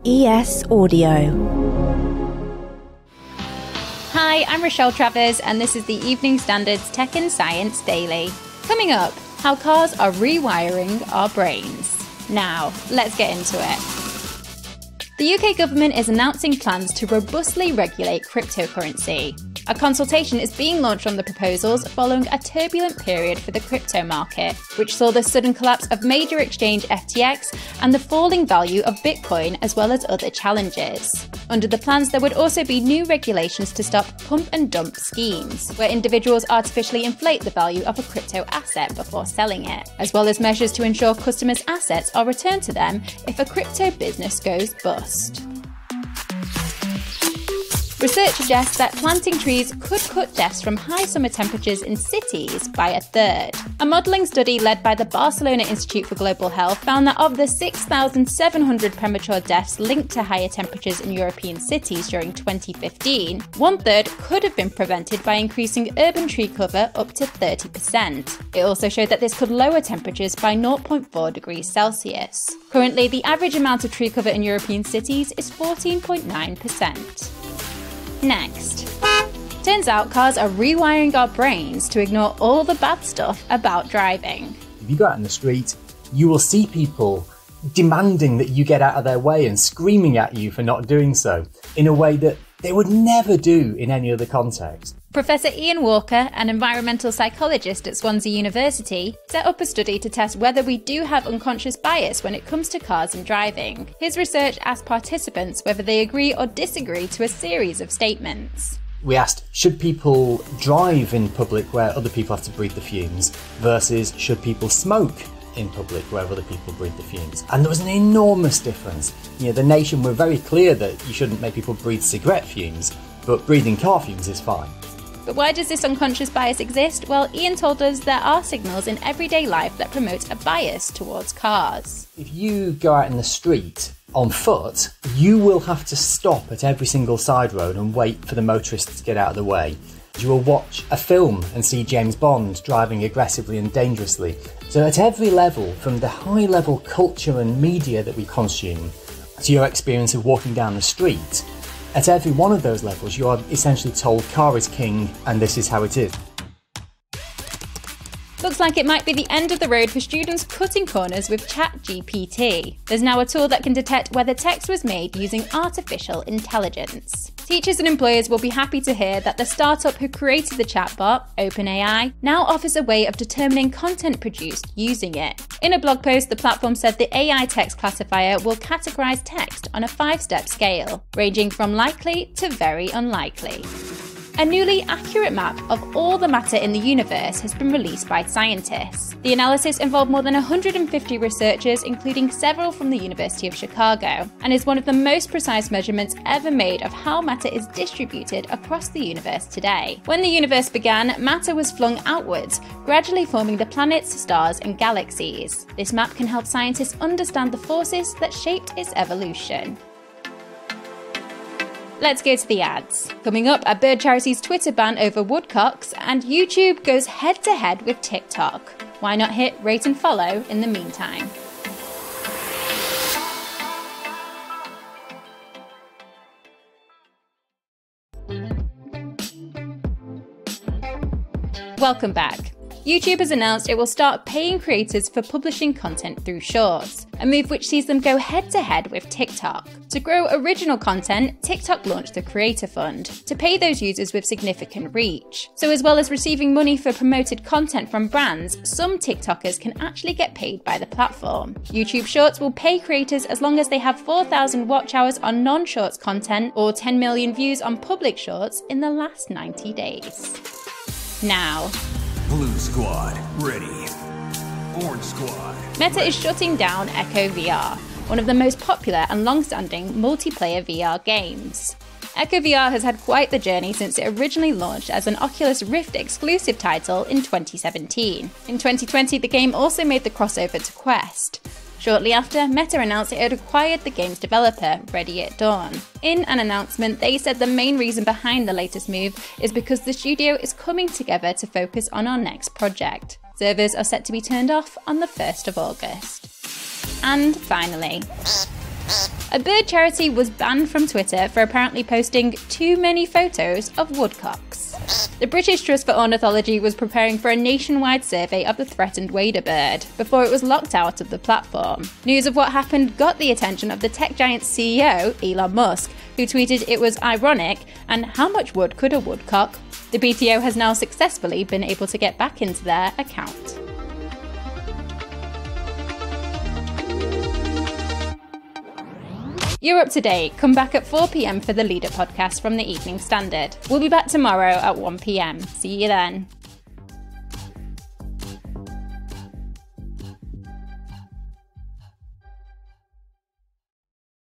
ES Audio. Hi, I'm Rochelle Travers, and this is the Evening Standard's Tech and Science Daily. Coming up, how cars are rewiring our brains. Now, let's get into it. The UK government is announcing plans to robustly regulate cryptocurrency. A consultation is being launched on the proposals following a turbulent period for the crypto market, which saw the sudden collapse of major exchange FTX and the falling value of Bitcoin, as well as other challenges. Under the plans, there would also be new regulations to stop pump and dump schemes, where individuals artificially inflate the value of a crypto asset before selling it, as well as measures to ensure customers' assets are returned to them if a crypto business goes bust. Research suggests that planting trees could cut deaths from high summer temperatures in cities by a third. A modelling study led by the Barcelona Institute for Global Health found that of the 6,700 premature deaths linked to higher temperatures in European cities during 2015, one-third could have been prevented by increasing urban tree cover up to 30%. It also showed that this could lower temperatures by 0.4 degrees Celsius. Currently, the average amount of tree cover in European cities is 14.9%. Next. Turns out cars are rewiring our brains to ignore all the bad stuff about driving. If you go out in the street, you will see people demanding that you get out of their way and screaming at you for not doing so, in a way that they would never do in any other context. Professor Ian Walker, an environmental psychologist at Swansea University, set up a study to test whether we do have unconscious bias when it comes to cars and driving. His research asked participants whether they agree or disagree to a series of statements. We asked, should people drive in public where other people have to breathe the fumes, versus should people smoke in public where other people breathe the fumes? And there was an enormous difference. The nation were very clear that you shouldn't make people breathe cigarette fumes, but breathing car fumes is fine. But why does this unconscious bias exist? Well, Ian told us there are signals in everyday life that promote a bias towards cars. If you go out in the street on foot, you will have to stop at every single side road and wait for the motorists to get out of the way. You will watch a film and see James Bond driving aggressively and dangerously. So at every level, from the high-level culture and media that we consume to your experience of walking down the street, at every one of those levels, you are essentially told car is king and this is how it is. Looks like it might be the end of the road for students cutting corners with ChatGPT. There's now a tool that can detect whether text was made using artificial intelligence. Teachers and employers will be happy to hear that the startup who created the chatbot, OpenAI, now offers a way of determining content produced using it. In a blog post, the platform said the AI text classifier will categorize text on a 5-step scale, ranging from likely to very unlikely. A newly accurate map of all the matter in the universe has been released by scientists. The analysis involved more than 150 researchers, including several from the University of Chicago, and is one of the most precise measurements ever made of how matter is distributed across the universe today. When the universe began, matter was flung outwards, gradually forming the planets, stars, and galaxies. This map can help scientists understand the forces that shaped its evolution. Let's go to the ads. Coming up, a bird charity's Twitter ban over woodcocks, and YouTube goes head-to-head with TikTok. Why not hit rate and follow in the meantime? Welcome back. YouTube has announced it will start paying creators for publishing content through Shorts, a move which sees them go head-to-head with TikTok. To grow original content, TikTok launched the Creator Fund to pay those users with significant reach. So as well as receiving money for promoted content from brands, some TikTokers can actually get paid by the platform. YouTube Shorts will pay creators as long as they have 4,000 watch hours on non-Shorts content or 10 million views on public Shorts in the last 90 days. Now, Blue Squad, ready. Orange Squad. Meta is shutting down Echo VR, one of the most popular and long-standing multiplayer VR games. Echo VR has had quite the journey since it originally launched as an Oculus Rift exclusive title in 2017. In 2020, the game also made the crossover to Quest. Shortly after, Meta announced it had acquired the game's developer, Ready at Dawn. In an announcement, they said the main reason behind the latest move is because the studio is coming together to focus on our next project. Servers are set to be turned off on the 1st of August. And finally, A bird charity was banned from Twitter for apparently posting too many photos of woodcocks. The British Trust for Ornithology was preparing for a nationwide survey of the threatened wader bird before it was locked out of the platform. News of what happened got the attention of the tech giant's CEO, Elon Musk, who tweeted it was ironic and how much wood could a woodcock? The PTO has now successfully been able to get back into their account. You're up to date. Come back at 4 p.m. for the Leader podcast from the Evening Standard. We'll be back tomorrow at 1 p.m. See you then.